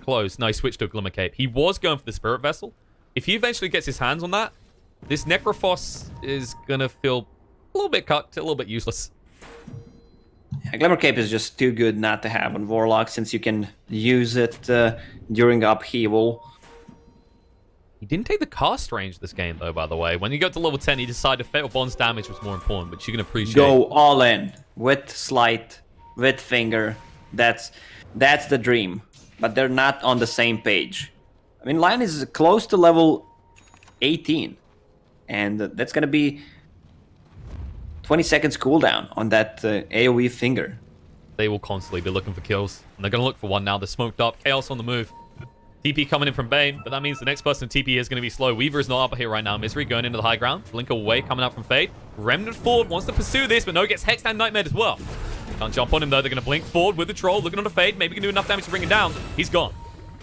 close. No, he switched to a Glimmer Cape. He was going for the Spirit Vessel. If he eventually gets his hands on that, this Necrophos is going to feel a little bit cut, a little bit useless. Yeah, Glimmer Cape is just too good not to have on Warlock, since you can use it during upheaval. He didn't take the cast range this game, though, by the way. When you got to level 10, he decided Fatal Bond's damage was more important, which you can appreciate. Go all in with Sleight, with Finger. That's the dream. But they're not on the same page. I mean, Lion is close to level 18. And that's going to be 20 seconds cooldown on that AoE Finger. They will constantly be looking for kills. And they're going to look for one now. They're smoked up. Chaos on the move. TP coming in from Bane, but that means the next person TP is going to be slow. Weaver is not up here right now. Misery going into the high ground. Blink away, coming out from Fade. Remnant forward wants to pursue this, but no, gets Hexed and Nightmare as well. Can't jump on him, though. They're going to blink forward with the Troll. Looking on the Fade. Maybe can do enough damage to bring him down. He's gone.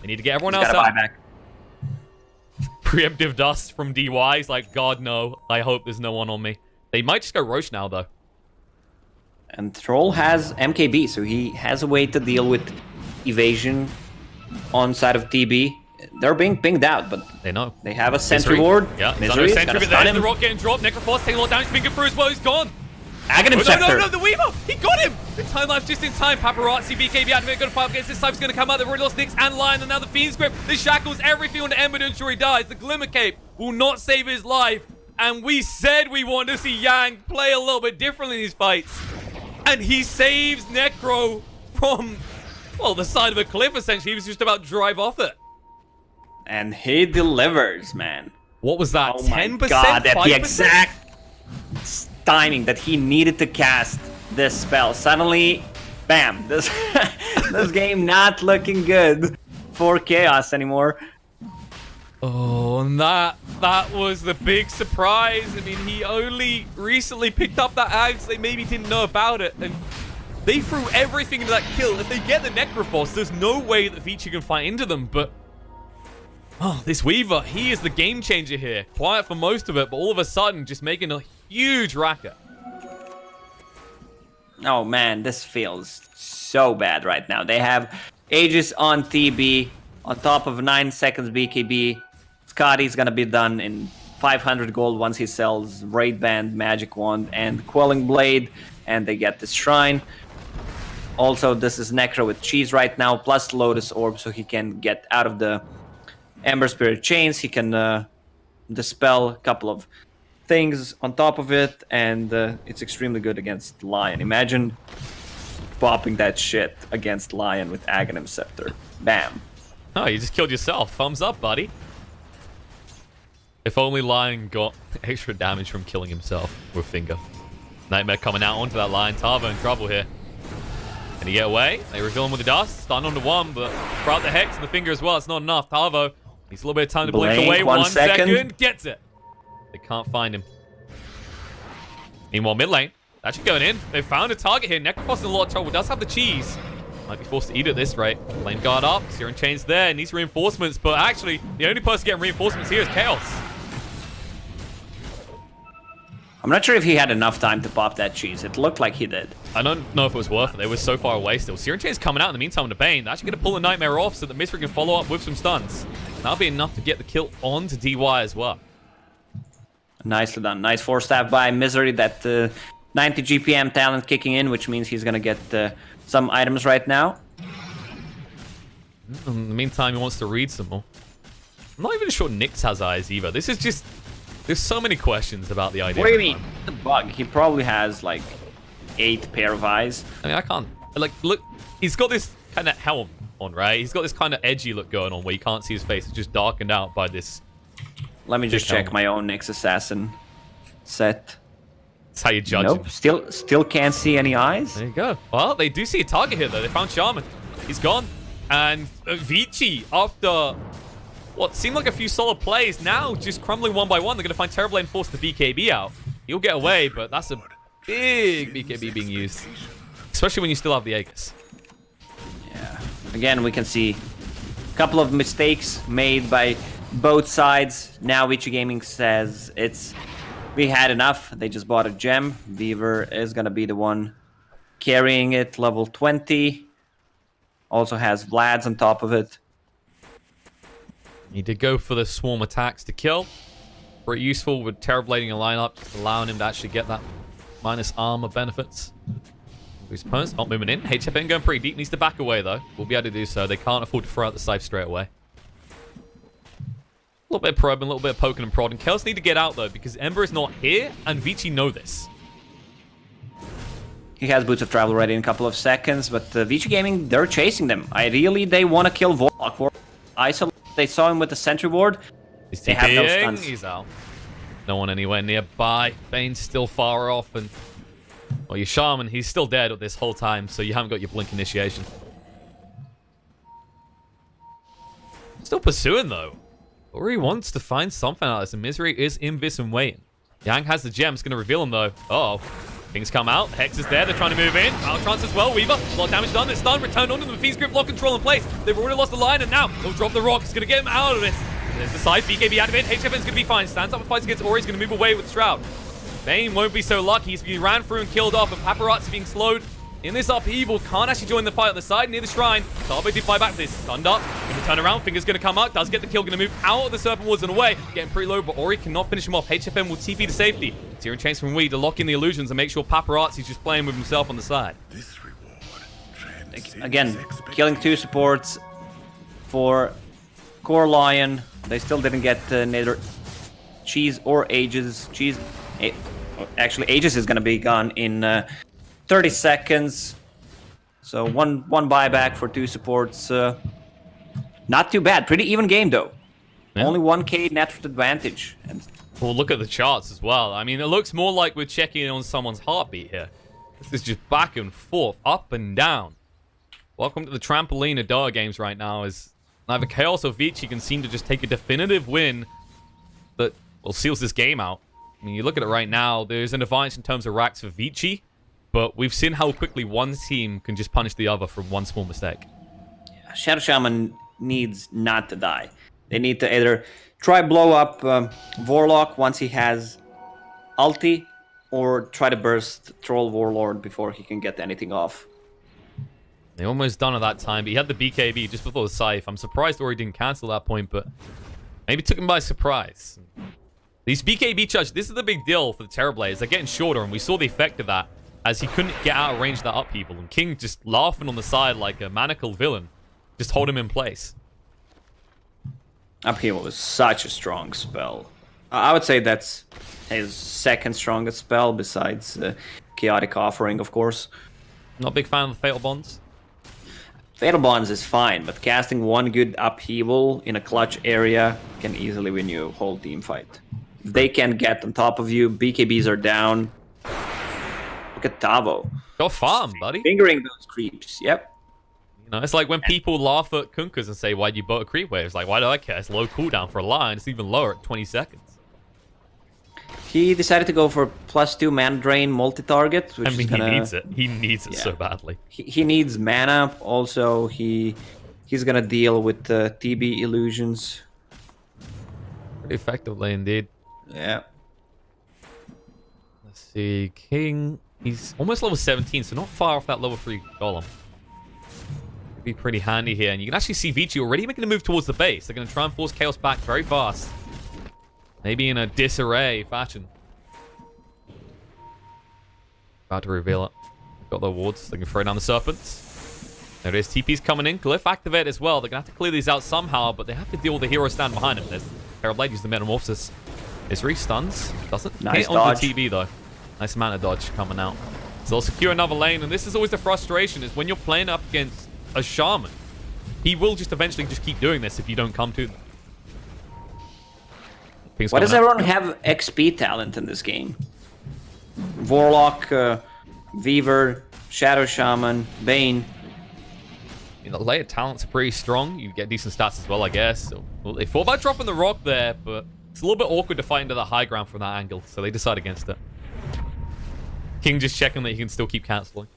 They need to get everyone else out. Preemptive Dust from DY. He's like, God, no. I hope there's no one on me. They might just go Roche now, though. And Troll has MKB, so he has a way to deal with evasion on side of TB. They're being pinged out, but they know. They have a sentry ward. Yeah, Misery is gonna stun him. The rock getting dropped. Necrophos taking a lot of damage. Finger through as well. He's gone. Aghanim Scepter. No, the Weaver! He got him! The time lapse just in time. Paparazzi, BKB activated, gonna fight against this Cypher's gonna come out. They've already lost Nyx and Lion, and now the Fiend's Grip. The Shackles, everything on the Ember to ensure he dies. The Glimmer Cape will not save his life. And we said we wanted to see Yang play a little bit differently in these fights. And he saves Necro from, well, the side of a cliff, essentially. He was just about to drive off it. And he delivers, man. What was that? Oh 10%? My God, at 5%? the exact timing that he needed to cast this spell. Suddenly, bam, this this game not looking good for Chaos anymore. Oh, and that was the big surprise. I mean, he only recently picked up that axe. They maybe didn't know about it, and they threw everything into that kill. If they get the Necrophos, there's no way that Vici can fight into them, but oh, this Weaver, he is the game changer here. Quiet for most of it, but all of a sudden, just making a huge racket. Oh man, this feels so bad right now. They have Aegis on TB, on top of 9 seconds BKB. Scotty's gonna be done in 500 gold once he sells Raid Band, Magic Wand, and Quelling Blade, and they get this Shrine. Also, this is Necro with Cheese right now, plus Lotus Orb, so he can get out of the Ember Spirit chains. He can dispel a couple of things on top of it, and it's extremely good against Lion. Imagine popping that shit against Lion with Aghanim Scepter. Bam. Oh, you just killed yourself. Thumbs up, buddy. If only Lion got extra damage from killing himself with Finger. Nightmare coming out onto that Lion. Tavo in trouble here. Can he get away? They reveal him with the dust. Stun onto one, but throughout the Hex and the Finger as well, it's not enough. Tavo needs a little bit of time to blink away. 1 second. Gets it. They can't find him. Meanwhile, mid lane. Actually going in. They found a target here. Necrophos in a lot of trouble. Does have the cheese. Might be forced to eat at this rate. Flame guard up. Searing Chain's there. Needs reinforcements, but actually, the only person getting reinforcements here is Chaos. I'm not sure if he had enough time to pop that cheese. It looked like he did. I don't know if it was worth it. They were so far away still. Searing Chain's coming out in the meantime with the Bane. They're actually going to pull the Nightmare off so that Mystery can follow up with some stuns. That'll be enough to get the kill on to DY as well. Nicely done. Nice 4-staff by Misery. That 90 GPM talent kicking in, which means he's going to get some items right now. In the meantime, he wants to read some more. I'm not even sure Nyx has eyes either. This is just... There's so many questions about the idea. What do you mean? The bug. He probably has like 8 pair of eyes. I mean, I can't... Like, look, he's got this kind of helm on, right? He's got this kind of edgy look going on where you can't see his face. It's just darkened out by this... Let me just check my own Nyx Assassin set. That's how you judge Nope, him. still can't see any eyes. There you go. Well, they do see a target here, though. They found Shaman. He's gone. And Vici, after what seemed like a few solid plays, now just crumbling one by one. They're going to find Terrorblade and force the BKB out. He'll get away, but that's a big BKB being used. Especially when you still have the Aegis. Yeah. Again, we can see a couple of mistakes made by both sides. Now Vici Gaming says we had enough. They just bought a gem. Beaver is going to be the one carrying it. Level 20. Also has Vlad's on top of it. He did go for the swarm attacks to kill. Pretty useful with Terrorblading a lineup, just allowing him to actually get that minus armor benefits. His opponent's not moving in. HFN going pretty deep. Needs to back away, though. We'll be able to do so. They can't afford to throw out the scythe straight away. A little bit of probing, a little bit of poking and prodding. Chaos need to get out, though, because Ember is not here, and Vici know this. He has Boots of Travel ready in a couple of seconds, but Vici Gaming, they're chasing them. Ideally, they want to kill Warlock. Isolate. They saw him with the sentry ward. They have no stuns. He's out. No one anywhere nearby. Bane's still far off, and well, your Shaman, he's still dead this whole time, so you haven't got your Blink initiation. Still pursuing, though. Ori wants to find something out of this, and Misery is invis and waiting. Yang has the gems, going to reveal him, though. Uh-oh. Things come out. Hex is there. They're trying to move in. Power trance as well. Weaver. A lot of damage done. They're stunned. Returned onto them. Fiend's Grip lock control in place. They've already lost the line, and now they'll drop the rock. It's going to get him out of this. There's the side. BKB out of it. HFN's going to be fine. Stands up and fights against Ori. He's going to move away with Shroud. Bane won't be so lucky. He's being ran through and killed off, and Paparazzi being slowed in this upheaval. Can't actually join the fight on the side near the shrine. Darby did fight back for this. Stunned up. Going to turn around. Finger's going to come out. Does get the kill. Going to move out of the Serpent Wards and away. Getting pretty low, but Ori cannot finish him off. HFN will TP to safety. Searing Chains from Wee to lock in the illusions and make sure Paparazzi's just playing with himself on the side. This reward Again, killing 2 supports for Core Lion. They still didn't get neither Cheese or Aegis. Actually, Aegis is going to be gone in 30 seconds. So one buyback for 2 supports. Not too bad. Pretty even game, though. Yeah. Only 1k net advantage. And well, look at the charts as well. I mean, it looks more like we're checking in on someone's heartbeat here. This is just back and forth, up and down. Welcome to the trampoline of Dota games right now, as neither Chaos or Vici can seem to just take a definitive win that, well, seals this game out. I mean, you look at it right now, there's an advantage in terms of racks for Vici, but we've seen how quickly one team can just punish the other from one small mistake. Shadow Shaman needs not to die. They need to either try blow up Warlock once he has ulti, or try to burst Troll Warlord before he can get anything off. They almost done at that time, but he had the BKB just before the Scythe. I'm surprised Ori didn't cancel that point, but maybe took him by surprise. These BKB charges, this is the big deal for the Terrorblades. They're getting shorter, and we saw the effect of that as he couldn't get out of range of that upheaval. And King just laughing on the side like a manacled villain. Just hold him in place. Upheaval is such a strong spell. I would say that's his second strongest spell, besides Chaotic Offering, of course. Not a big fan of the Fatal Bonds. Fatal Bonds is fine, but casting one good upheaval in a clutch area can easily win you a whole team fight. If they can get on top of you, BKBs are down. Look at Tavo. Go farm, buddy. Fingering those creeps, yep. You know, it's like when people laugh at Kunkkas and say, why'd you boat a creep wave? It's like, why do I care? It's low cooldown for a line. It's even lower at 20 seconds. He decided to go for +2 mana drain multi-target, which I mean, is gonna... he needs it. He needs it so badly. He needs mana. Also, he's gonna deal with TB illusions. Pretty effectively, indeed. Yeah. Let's see. King, he's almost level 17, so not far off that level 3 golem. Could be pretty handy here. And you can actually see Vici already making a move towards the base. They're going to try and force Chaos back very fast. Maybe in a disarray fashion. About to reveal it. Got the wards. They can throw down the serpents. There it is. TP's coming in. Glyph activate as well. They're going to have to clear these out somehow, but they have to deal with the hero stand behind him. There's Terrorblade uses the Metamorphosis. Isri stuns. Doesn't nice hit dodge. onto TV though. Nice amount of dodge coming out. So they'll secure another lane, and this is always the frustration, is when you're playing up against a Shaman, he will just eventually just keep doing this if you don't come to them. Why does everyone have XP talent in this game? Warlock, Weaver, Shadow Shaman, Bane. You know, the layer talents are pretty strong. You get decent stats as well, I guess. So, well, they thought about dropping the rock there, but it's a little bit awkward to fight into the high ground from that angle, so they decide against it. King just checking that he can still keep cancelling.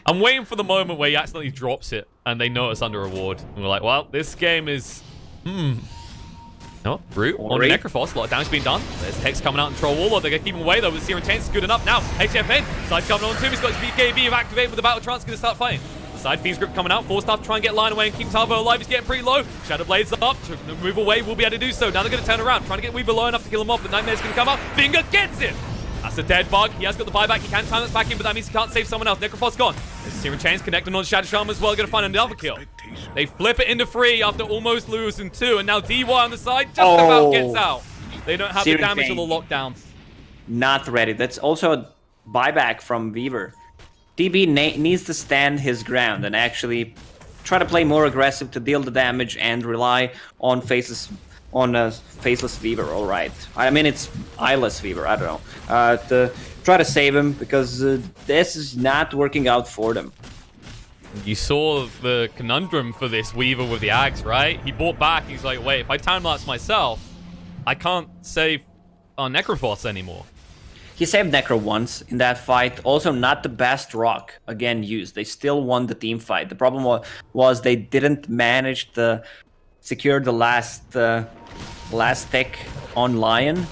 I'm waiting for the moment where he accidentally drops it and they know it's under reward. And we're like, well, this game is... No, Root on the Necrophos. A lot of damage being done. There's Hex coming out and Troll Warlord. They're going to keep him away, though. The Searing Chains is good enough. Now, HFN. Side coming on too. He's got his BKB activated with the Battle Trance. Going to start fighting. The side. Fiend's Grip coming out. Forced off to try and get Lion away and keep Tavo alive. He's getting pretty low. Shadow Blade's up. To move away, will be able to do so. Now they're going to turn around. Trying to get Weaver low enough to kill him off, but Nightmare's going to come up. Finger gets him. That's a dead bug. He has got the buyback. He can time this back in, but that means he can't save someone else. Necrophos gone. There's Searing Chains connecting on Shadow Shaman as well. Going to find another kill. They flip it into 3 after almost losing 2, and now DY on the side just about gets out. They don't have the damage of the lockdown. Not ready. That's also a buyback from Weaver. DB needs to stand his ground and actually try to play more aggressive to deal the damage and rely on faceless Weaver. All right. I mean, it's eyeless Weaver. I don't know. To try to save him because this is not working out for them. You saw the conundrum for this Weaver with the Ags, right? He bought back. He's like, wait, if I time-lapse myself, I can't save Necrophos anymore. He saved Necro once in that fight. Also, not the best rock, again, used. They still won the team fight. The problem was they didn't manage to secure the last tick on Lion.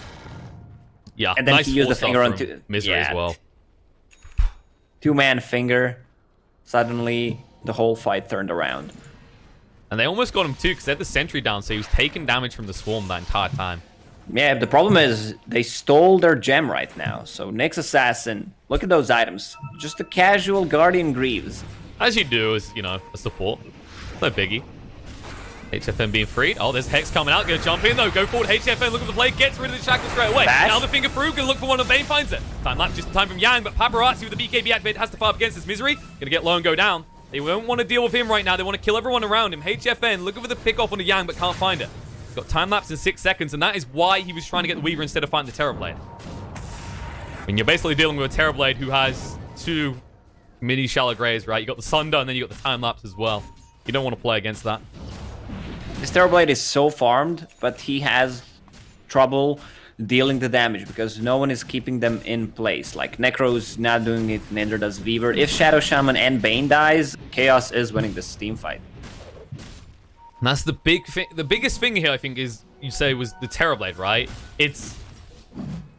Yeah, and then nice he used the finger on Misery as well. Two-man finger. Suddenly, the whole fight turned around. And they almost got him too, because they had the sentry down, so he was taking damage from the swarm that entire time. Yeah, the problem is they stole their gem right now. So Nyx Assassin, look at those items. Just a casual Guardian Greaves. As you do as, you know, a support. No biggie. HFN being freed. Oh, there's Hex coming out. Gonna jump in though. Go forward. HFN, look at the blade. Gets rid of the shackle straight away. Bash. Now the finger through. Gonna look for one of Bane. Finds it. Time lapse just in time from Yang. But Paparazzi with the BKB activate has to fire up against his Misery. Gonna get low and go down. They won't want to deal with him right now. They want to kill everyone around him. HFN looking for the pick off on the Yang, but can't find it. He's got time lapse in 6 seconds, and that is why he was trying to get the Weaver instead of fighting the Terrorblade. I mean, you're basically dealing with a Terrorblade who has 2 mini shallow grays, right? You got the Sunder, and then you got the time lapse as well. You don't want to play against that. This Terrorblade is so farmed, but he has trouble dealing the damage because no one is keeping them in place. Like Necro's not doing it, neither does Weaver. If Shadow Shaman and Bane dies, Chaos is winning this team fight. And that's the big thing. The biggest thing here, I think, is you say was the Terrorblade, right? It's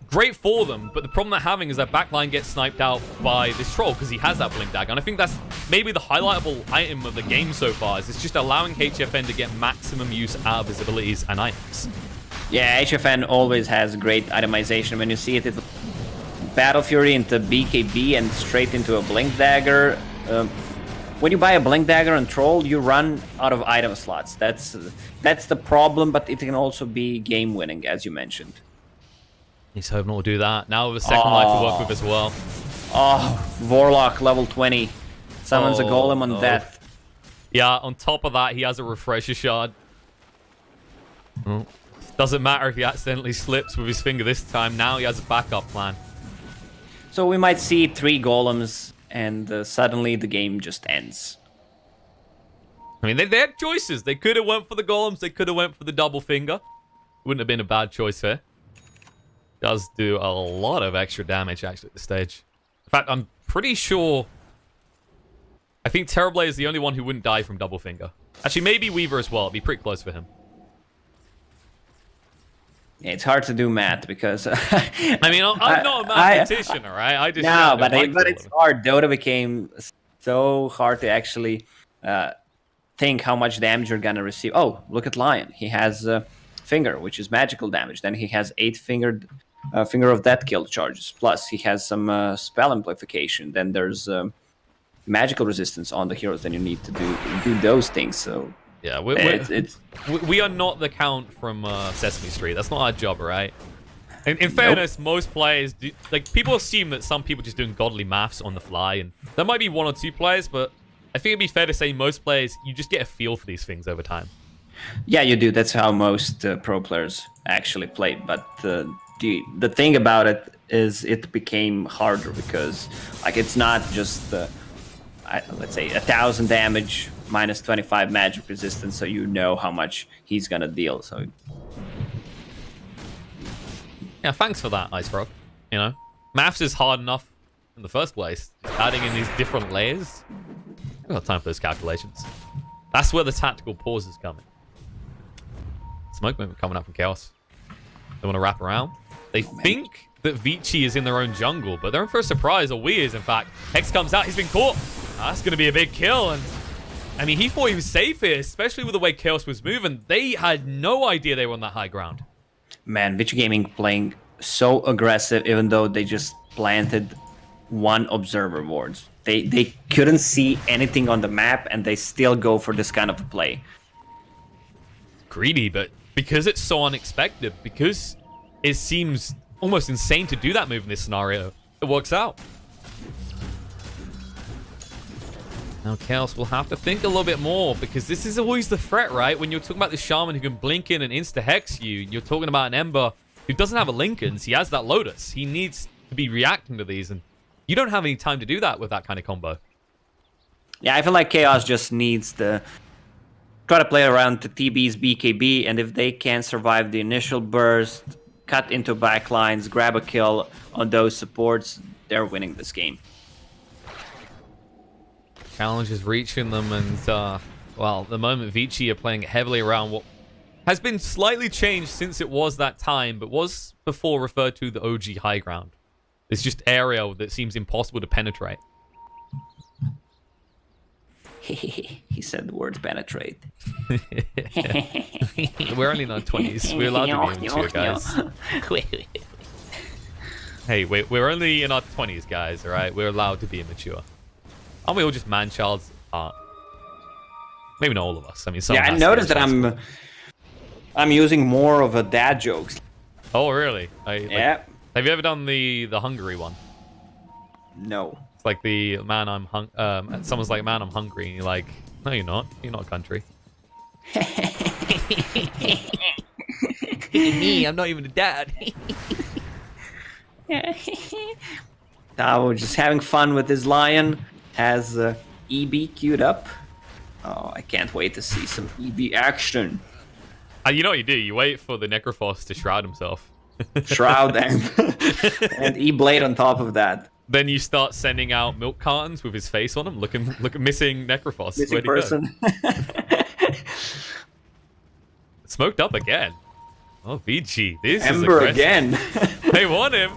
great for them, but the problem they're having is their backline gets sniped out by this troll because he has that blink dagger. And I think that's maybe the highlightable item of the game so far. Is it's just allowing HFN to get maximum use out of his abilities and items. Yeah, HFN always has great itemization. When you see it, Battle Fury into BKB and straight into a blink dagger. When you buy a blink dagger on troll, you run out of item slots. That's the problem, but it can also be game winning, as you mentioned. He's hoping not to do that. Now with a second life to work with as well. Oh, Warlock level 20. Summons a golem on death. Yeah, on top of that, he has a refresher shard. Oh. Doesn't matter if he accidentally slips with his finger this time. Now he has a backup plan. So we might see 3 golems, and suddenly the game just ends. I mean, they had choices. They could have went for the golems. They could have went for the double finger. Wouldn't have been a bad choice here. Does do a lot of extra damage, actually, at this stage. In fact, I'm pretty sure... I think Terrorblade is the only one who wouldn't die from double finger. Actually, maybe Weaver as well. It'd be pretty close for him. Yeah, it's hard to do math because... I mean, I'm not a mathematician, all right? I just no, but it's hard. Dota became so hard to actually think how much damage you're gonna receive. Oh, look at Lion. He has Finger, which is magical damage. Then he has 8 Finger of Death kill charges. Plus, he has some spell amplification. Then there's magical resistance on the heroes. Then you need to do those things. So... Yeah, we are not the Count from Sesame Street. That's not our job, right? In fairness, most players do, like, people assume that some people just doing godly maths on the fly, and there might be 1 or 2 players, but I think it'd be fair to say most players, you just get a feel for these things over time. Yeah, you do. That's how most pro players actually play. But the thing about it is it became harder because, like, it's not just let's say 1,000 damage minus 25 magic resistance, so you know how much he's gonna deal. So yeah, thanks for that, Ice Frog. You know, maths is hard enough in the first place. Just adding in these different layers, we've got time for those calculations. That's where the tactical pause is coming. Smoke movement coming up from Chaos. They want to wrap around. They think that Vici is in their own jungle, but they're in for a surprise, or we is, in fact. Hex comes out, he's been caught. That's going to be a big kill, and I mean, he thought he was safe here, especially with the way Chaos was moving. They had no idea they were on that high ground. Man, Vici Gaming playing so aggressive, even though they just planted one observer wards. They couldn't see anything on the map, and they still go for this kind of play. Greedy, but because it's so unexpected, because it seems almost insane to do that move in this scenario, it works out. Now Chaos will have to think a little bit more, because this is always the threat, right? When you're talking about the Shaman who can blink in and insta-hex you, you're talking about an Ember who doesn't have a Linken's. He has that Lotus. He needs to be reacting to these, and you don't have any time to do that with that kind of combo. Yeah, I feel like Chaos just needs to try to play around the TB's BKB, and if they can survive the initial burst, cut into backlines, grab a kill on those supports, they're winning this game. Challenge is reaching them, and well, at the moment Vici are playing heavily around what has been slightly changed since it was that time, but was before referred to the OG high ground. It's just area that seems impossible to penetrate. He said the word penetrate. We're only in our 20s. We're allowed to be immature, guys. Hey, we're only in our 20s, guys, alright? We're allowed to be immature. Aren't we all just man-childs? Maybe not all of us. I mean, some. Yeah, I noticed that I'm using more of a dad jokes. Oh, really? Yeah. Have you ever done the Hungary one? No. It's like the man someone's like, man, I'm hungry, and you're like, no, you're not. You're not a country. Me, I'm not even a dad. Now just having fun with his lion. Has EB queued up. Oh, I can't wait to see some EB action. You know what you do? You wait for the Necrophos to shroud himself. Shroud and E-Blade on top of that. Then you start sending out milk cartons with his face on them, looking missing Necrophos. Missing person. Smoked up again. Oh, Vici, this Ember is again. They want him.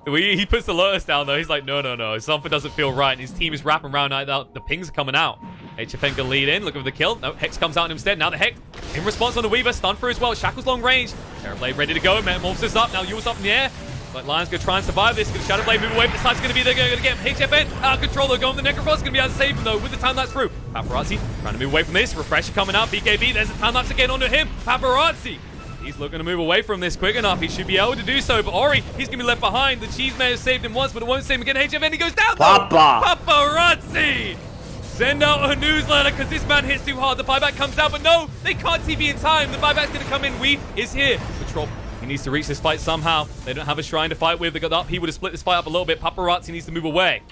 He puts the Lotus down though. He's like, no. Something doesn't feel right. And his team is wrapping around. The pings are coming out. HFN can lead in. Looking for the kill. No, Hex comes out instead. Now the Hex in response on the Weaver. Stun through as well. Shackle's long range. Terrorblade ready to go. Metamorphosis up. Now Yule's up in the air. Like Lion's gonna try and survive this. Gonna Shadowblade move away, but this time's gonna be there. Gonna get him. HFN out of control. They're going. The Necrophos gonna be able to save him though. With the time lapse through. Paparazzi trying to move away from this. Refresher coming out. BKB. There's a time lapse again onto him. Paparazzi. He's looking to move away from this quick enough. He should be able to do so, but Ori, he's going to be left behind. The cheese may have saved him once, but it won't save him again. HFN, he goes down. Paparazzi! Send out a newsletter, because this man hits too hard. The buyback comes out, but no, they can't TV in time. The buyback's going to come in. Wheat is here. Patrol, he needs to reach this fight somehow. They don't have a shrine to fight with. They got up. He would have split this fight up a little bit. Paparazzi needs to move away.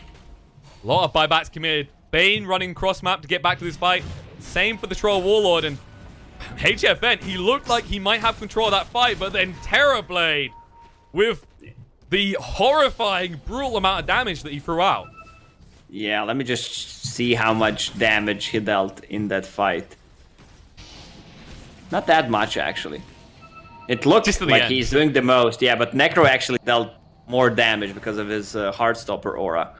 A lot of buybacks committed. Bane running cross map to get back to this fight. Same for the Troll Warlord, and HFN, he looked like he might have control of that fight, but then Terrorblade with the horrifying, brutal amount of damage that he threw out. Yeah, let me just see how much damage he dealt in that fight. Not that much, actually. It looked just like he's doing the most, yeah, but Necro actually dealt more damage because of his Heartstopper aura.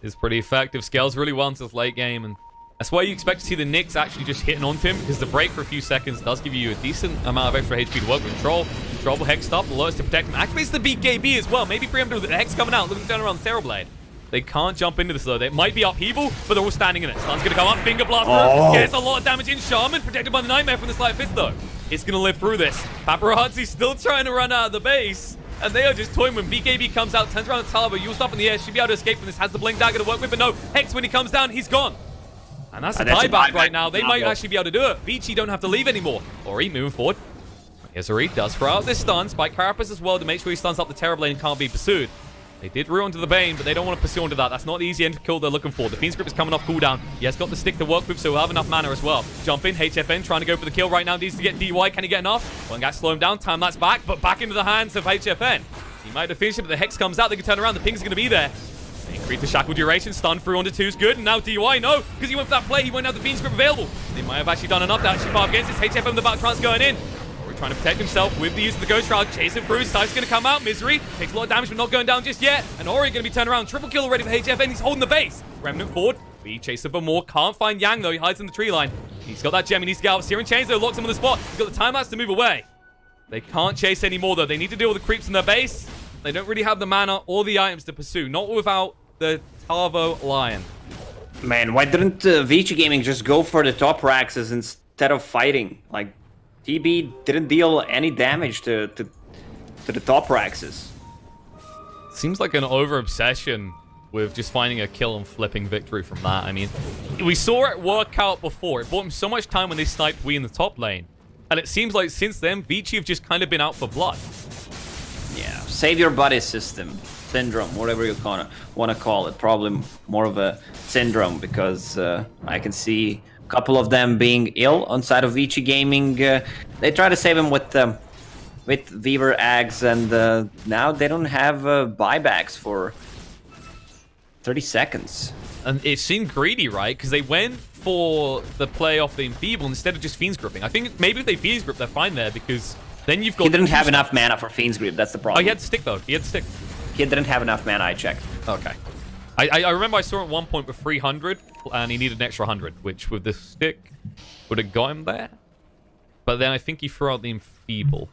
It's pretty effective. Scales really well into this late game, and that's why you expect to see the Nyx actually just hitting onto him, because the break for a few seconds does give you a decent amount of extra HP to work with. Control will Hex up, the Lotus to protect him. Activates the BKB as well, maybe preemptive with the Hex coming out, looking down around the Terrorblade. They can't jump into this though. They might be upheaval, but they're all standing in it. Stun's gonna come up, Finger Blast through. Gets a lot of damage in. Shaman protected by the Nightmare from the Slight Fist though. It's gonna live through this. Paparazzi's still trying to run out of the base, and they are just toying when BKB comes out, turns around the tower, but Yule's up in the air, should be able to escape from this, has the Blink Dagger to work with, but no, Hex when he comes down, he's gone. And that's a buyback right now. They might actually be able to do it. Vici don't have to leave anymore. Ori moving forward. Here's Ori, does throw out this stun. Spike Carapace as well to make sure he stuns up the Terrorblade and can't be pursued. They did root onto the Bane, but they don't want to pursue onto that. That's not the easy end kill they're looking for. The Fiend's Grip is coming off cooldown. He has got the stick to work with, so he'll have enough mana as well. Jump in, HFN trying to go for the kill right now. Needs to get DY. Can he get enough? One guy slow him down. Time that's back, but back into the hands of HFN. He might have finished it, but the Hex comes out. They can turn around. The ping's going to be there. Increase the shackle duration, stun through onto 2's good, and now DY, no, because he went for that play, he won't have the Fiend's Grip available. They might have actually done enough to actually fight against this. HFM, the back trans going in. trying to protect himself with the use of the Ghost Shroud. Chasing through, Scythe's going to come out. Misery takes a lot of damage, but not going down just yet. And Ori going to be turned around. Triple kill already for HF, and he's holding the base. Remnant forward. We chasing for more. Can't find Yang, though. He hides in the tree line. He's got that gem. He needs to get out. Searing Chains, though, locks him on the spot. He's got the time lapse to move away. They can't chase anymore, though. They need to deal with the creeps in their base. They don't really have the mana or the items to pursue. Not without the Tavo Lion. Man, why didn't Vici Gaming just go for the top Raxes instead of fighting? Like, TB didn't deal any damage to the top Raxes. Seems like an over-obsession with just finding a kill and flipping victory from that. I mean, we saw it work out before. It bought him so much time when they sniped we in the top lane. And it seems like since then, Vici have just kind of been out for blood. Yeah, save your body system. Syndrome, whatever you want to call it. Probably more of a syndrome, because I can see a couple of them being ill on side of Vici Gaming. They try to save him with Weaver Ags, and now they don't have buybacks for 30 seconds. And it seemed greedy, right? Because they went for the play off the Enfeeble instead of just Fiend's Gripping. I think maybe if they Fiend's Grip, they're fine there, because then you've got... He didn't have enough mana for Fiend's Grip, that's the problem. Oh, he had stick, though. He had stick. He didn't have enough mana, I checked. Okay. I remember I saw at one point with 300, and he needed an extra 100, which with the stick would have got him there. But then I think he threw out the Enfeeble.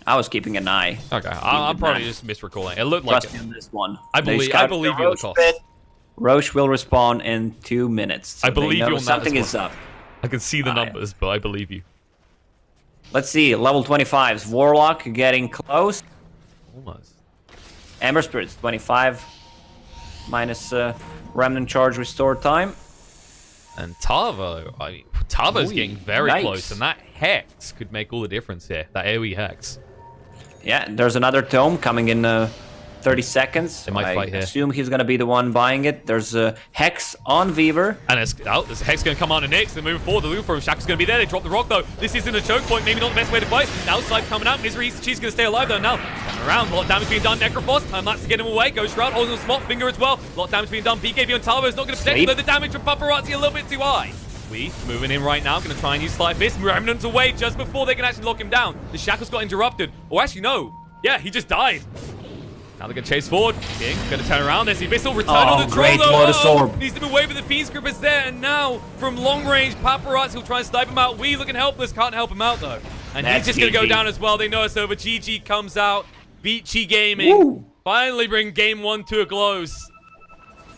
I was keeping an eye. Okay, I'm probably just misrecalling. It looked like Trust me on this one. I believe you on the cost. Roche will respawn in 2 minutes. So I believe you on that. Something is up. I can see the numbers, but I believe you. Let's see, level 25's Warlock getting close. Almost. Ember Spirits 25 minus Remnant Charge restore time. And Tavo, Tavo's getting very nice. close, and that Hex could make all the difference here. That AoE Hex. Yeah, there's another Tome coming in 30 seconds. They might fight here. I assume he's going to be the one buying it. There's a Hex on Weaver. And there's a Hex going to come on to Nyx. They're moving forward. The loot for him. Shackle's going to be there. They drop the rock, though. This isn't a choke point. Maybe not the best way to fight. Now Scythe coming out. Misery, she's going to stay alive, though. Now, coming around. A lot of damage being done. Necrophos. Time lapse to get him away. Ghost Shroud holding on spot. Finger as well. A lot of damage being done. BKB on Talvo is not going to protect him, though. The damage from Paparazzi a little bit too high. We moving in right now. Going to try and use Slight Fist. Remnant's away just before they can actually lock him down. The Shackles got interrupted. Or actually, no. Yeah, he just died. Now they're going to chase forward. King going to turn around. There's the Abyssal. Return on the great troll. Lotus Orb. Needs to be away, but the Fiend's Grip is there. And now, from long range, Paparazzi will try and snipe him out. We looking helpless. Can't help him out, though. And That's he's just going to go GG. down as well. They know it's over. GG comes out. Vici Gaming finally bring game one to a close.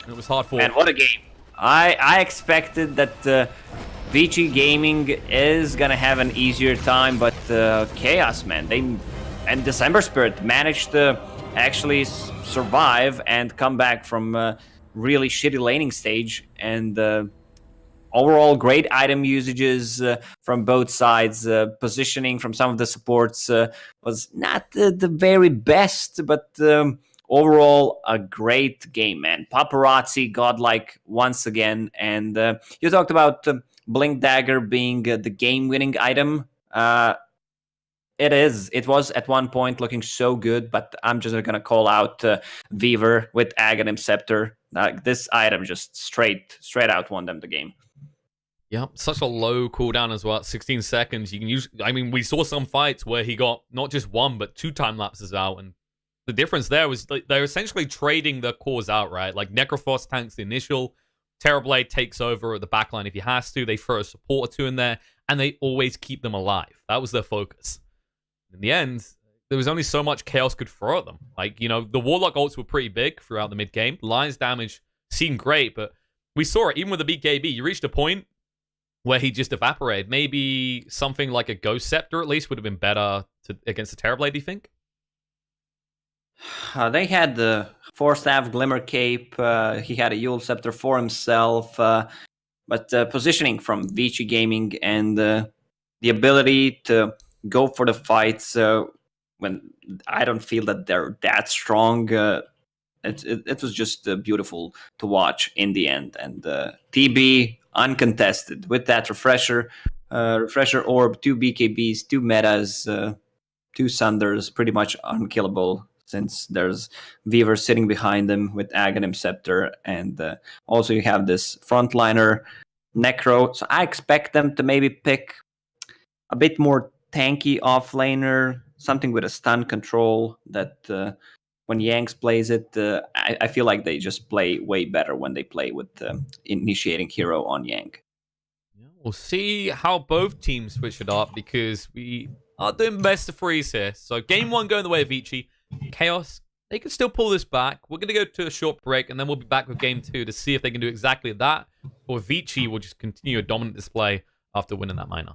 And it was hard for. Man, what a game. I expected that Vici Gaming is going to have an easier time, but Chaos, man, and December Spirit managed to actually survive and come back from a really shitty laning stage, and overall great item usages from both sides. Positioning from some of the supports was not the very best, but overall a great game, man. Paparazzi godlike once again, and you talked about Blink Dagger being the game-winning item. It was at one point looking so good, but I'm just gonna call out Weaver with Aghanim Scepter. This item just straight out won them the game. Yeah, such a low cooldown as well. 16 seconds. You can use. I mean, we saw some fights where he got not just one but 2 time lapses out, and the difference there was they're essentially trading the cores out, right? Like Necrophos tanks the initial, Terrorblade takes over at the backline if he has to. They throw a support or 2 in there, and they always keep them alive. That was their focus. In the end, there was only so much Chaos could throw at them. Like, you know, the Warlock ults were pretty big throughout the mid-game. Lion's damage seemed great, but we saw it even with the BKB. You reached a point where he just evaporated. Maybe something like a Ghost Scepter at least would have been better against the Terrorblade, do you think? They had the Forstaff Glimmer Cape. He had a Yule Scepter for himself. But positioning from Vici Gaming and the ability to go for the fights when I don't feel that they're that strong. It was just beautiful to watch in the end. And TB uncontested with that refresher orb, 2 BKBs, 2 metas, 2 Sunders, pretty much unkillable since there's Weaver sitting behind them with Aghanim Scepter, and also you have this frontliner Necro. So I expect them to maybe pick a bit more tanky offlaner, something with a stun control that when Yanks plays it, I feel like they just play way better when they play with initiating hero on Yank. Yeah, we'll see how both teams switch it up because we are doing best of threes here. So game 1 going the way of Vici. Chaos, they can still pull this back. We're going to go to a short break and then we'll be back with game 2 to see if they can do exactly that. Or Vici will just continue a dominant display after winning that minor.